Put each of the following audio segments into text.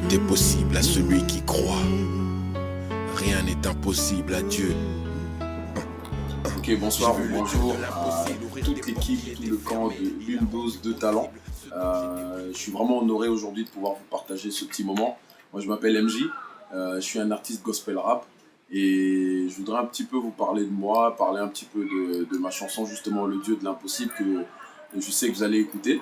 Tout est possible à celui qui croit. Rien n'est impossible à Dieu. Ok, bonsoir, bonjour à toute l'équipe, tout le camp de Une Dose de Talent. Je suis vraiment honoré aujourd'hui de pouvoir vous partager ce petit moment. Moi, je m'appelle MJ, je suis un artiste gospel rap et je voudrais un petit peu vous parler de moi, parler un petit peu de ma chanson, justement, Le Dieu de l'impossible, que je sais que vous allez écouter.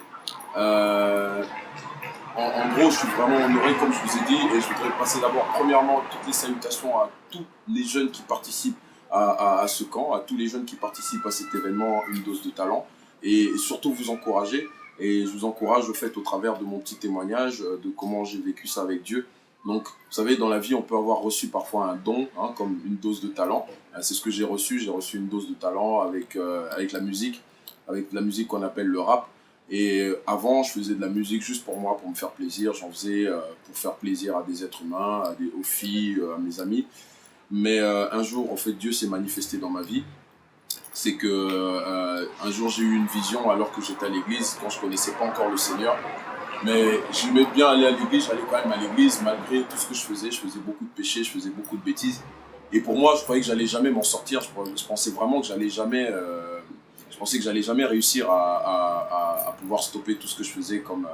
En gros, je suis vraiment honoré, comme je vous ai dit, et je voudrais passer d'abord, premièrement, toutes les salutations à tous les jeunes qui participent à ce camp, à tous les jeunes qui participent à cet événement Une Dose de Talent, et surtout vous encourager. Et je vous encourage au fait au travers de mon petit témoignage de comment j'ai vécu ça avec Dieu. Donc, vous savez, dans la vie, on peut avoir reçu parfois un don, comme une dose de talent. C'est ce que j'ai reçu. J'ai reçu une dose de talent avec la musique qu'on appelle le rap. Et avant, je faisais de la musique juste pour moi, pour me faire plaisir. J'en faisais pour faire plaisir à des êtres humains, aux filles, à mes amis. Mais un jour, en fait, Dieu s'est manifesté dans ma vie. C'est que un jour, j'ai eu une vision alors que j'étais à l'église, quand je ne connaissais pas encore le Seigneur. Mais j'aimais bien aller à l'église, j'allais quand même à l'église, malgré tout ce que je faisais beaucoup de péchés, je faisais beaucoup de bêtises. Et pour moi, je croyais que j'allais jamais m'en sortir. Je pensais vraiment que j'allais jamais... Je pensais que j'allais jamais réussir à pouvoir stopper tout ce que je faisais comme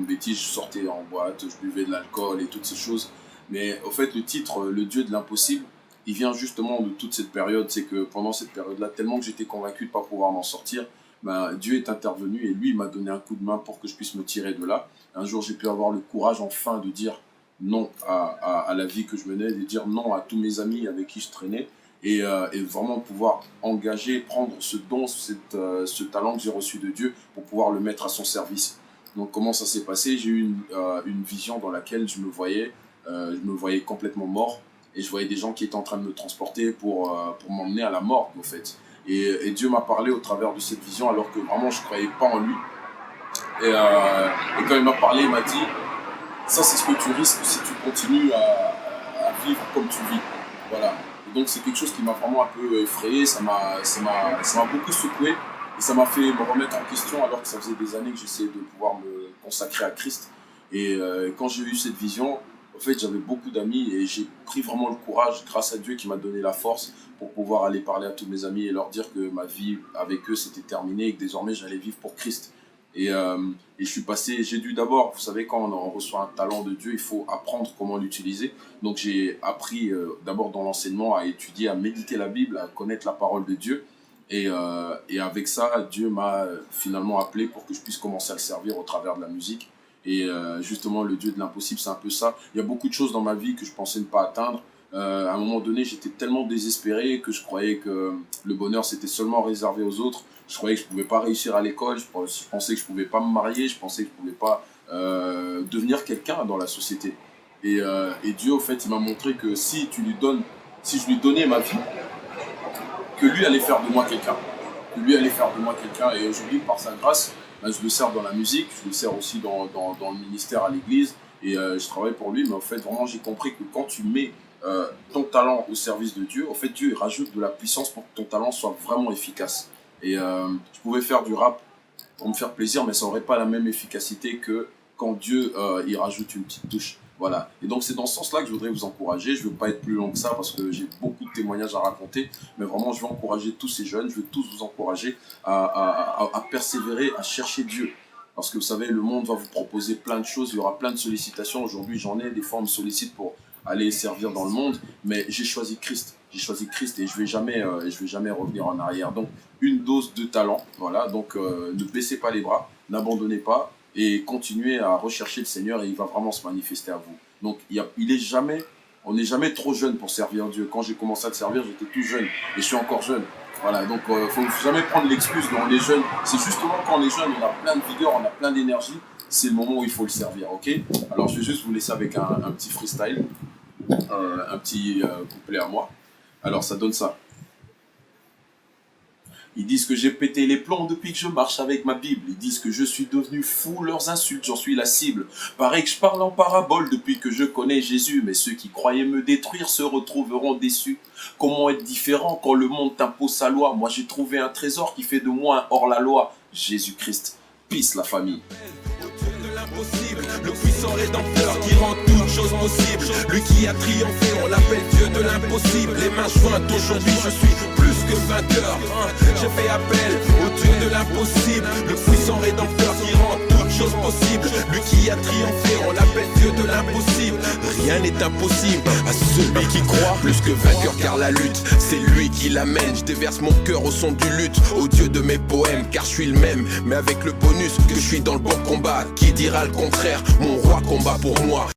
bêtises. Je sortais en boîte, je buvais de l'alcool et toutes ces choses. Mais au fait, le titre, Le Dieu de l'impossible, il vient justement de toute cette période. C'est que pendant cette période-là, tellement que j'étais convaincu de ne pas pouvoir m'en sortir, Dieu est intervenu et lui, il m'a donné un coup de main pour que je puisse me tirer de là. Un jour, j'ai pu avoir le courage enfin de dire non à la vie que je menais, de dire non à tous mes amis avec qui je traînais. Et vraiment pouvoir engager, prendre ce don, ce talent que j'ai reçu de Dieu pour pouvoir le mettre à son service. Donc comment ça s'est passé? J'ai eu une vision dans laquelle je me voyais complètement mort et je voyais des gens qui étaient en train de me transporter pour m'emmener à la mort en fait. Et Dieu m'a parlé au travers de cette vision alors que vraiment je ne croyais pas en lui. Et quand il m'a parlé, il m'a dit ça c'est ce que tu risques si tu continues à vivre comme tu vis. Voilà. Donc c'est quelque chose qui m'a vraiment un peu effrayé, ça m'a beaucoup secoué et ça m'a fait me remettre en question alors que ça faisait des années que j'essayais de pouvoir me consacrer à Christ. Et quand j'ai eu cette vision, en fait j'avais beaucoup d'amis et j'ai pris vraiment le courage grâce à Dieu qui m'a donné la force pour pouvoir aller parler à tous mes amis et leur dire que ma vie avec eux c'était terminé et que désormais j'allais vivre pour Christ. Et j'ai dû d'abord, vous savez, quand on reçoit un talent de Dieu, il faut apprendre comment l'utiliser. Donc j'ai appris d'abord dans l'enseignement à étudier, à méditer la Bible, à connaître la parole de Dieu. Et avec ça, Dieu m'a finalement appelé pour que je puisse commencer à le servir au travers de la musique. Et justement, le Dieu de l'impossible, c'est un peu ça. Il y a beaucoup de choses dans ma vie que je pensais ne pas atteindre. À un moment donné, j'étais tellement désespéré que je croyais que le bonheur, c'était seulement réservé aux autres. Je croyais que je ne pouvais pas réussir à l'école, je pensais que je ne pouvais pas me marier, je pensais que je ne pouvais pas devenir quelqu'un dans la société. Et Dieu, au fait, il m'a montré que si je lui donnais ma vie, que lui allait faire de moi quelqu'un. Et aujourd'hui, par sa grâce, je le sers dans la musique, je le sers aussi dans le ministère à l'église. Et je travaille pour lui, mais en fait, vraiment, j'ai compris que quand tu mets ton talent au service de Dieu, en fait, Dieu il rajoute de la puissance pour que ton talent soit vraiment efficace. Et je pouvais faire du rap pour me faire plaisir, mais ça n'aurait pas la même efficacité que quand Dieu il rajoute une petite touche. Voilà. Et donc c'est dans ce sens-là que je voudrais vous encourager. Je ne veux pas être plus long que ça parce que j'ai beaucoup de témoignages à raconter, mais vraiment je veux encourager tous ces jeunes, je veux tous vous encourager à persévérer, à chercher Dieu. Parce que vous savez, le monde va vous proposer plein de choses, il y aura plein de sollicitations. Aujourd'hui, j'en ai, des fois on me sollicite pour aller servir dans le monde, mais j'ai choisi Christ. Et je vais jamais revenir en arrière. Donc, une dose de talent, voilà. Donc, ne baissez pas les bras, n'abandonnez pas et continuez à rechercher le Seigneur et il va vraiment se manifester à vous. Donc, on n'est jamais trop jeune pour servir Dieu. Quand j'ai commencé à le servir, j'étais tout jeune et je suis encore jeune. Voilà, donc il ne faut jamais prendre l'excuse quand on est jeune. C'est justement quand on est jeune, on a plein de vigueur, on a plein d'énergie. C'est le moment où il faut le servir, ok? Alors, je vais juste vous laisser avec un petit freestyle, un petit couplet à moi. Alors, ça donne ça. Ils disent que j'ai pété les plombs depuis que je marche avec ma Bible. Ils disent que je suis devenu fou, leurs insultes, j'en suis la cible. Pareil que je parle en parabole depuis que je connais Jésus. Mais ceux qui croyaient me détruire se retrouveront déçus. Comment être différent quand le monde t'impose sa loi? Moi j'ai trouvé un trésor qui fait de moi un hors-la-loi. Jésus-Christ, peace la famille. l'impossible, le puissant rédempteur qui rend toutes choses possibles. Lui qui a triomphé, on l'appelle Dieu de l'impossible. Les mains jointes, aujourd'hui je suis plus que vainqueur. J'ai fait appel au Dieu de l'impossible, le puissant rédempteur qui rend toutes choses possibles. Lui qui a triomphé, on l'appelle Dieu de l'impossible. Rien n'est impossible à celui qui croit. Plus que vainqueur car la lutte, c'est lui qui l'amène. Je déverse mon cœur au son du luth, au Dieu de mes poèmes. Car je suis le même, mais avec le bonus que je suis dans le bon combat. Qui dira le contraire? Mon roi combat pour moi.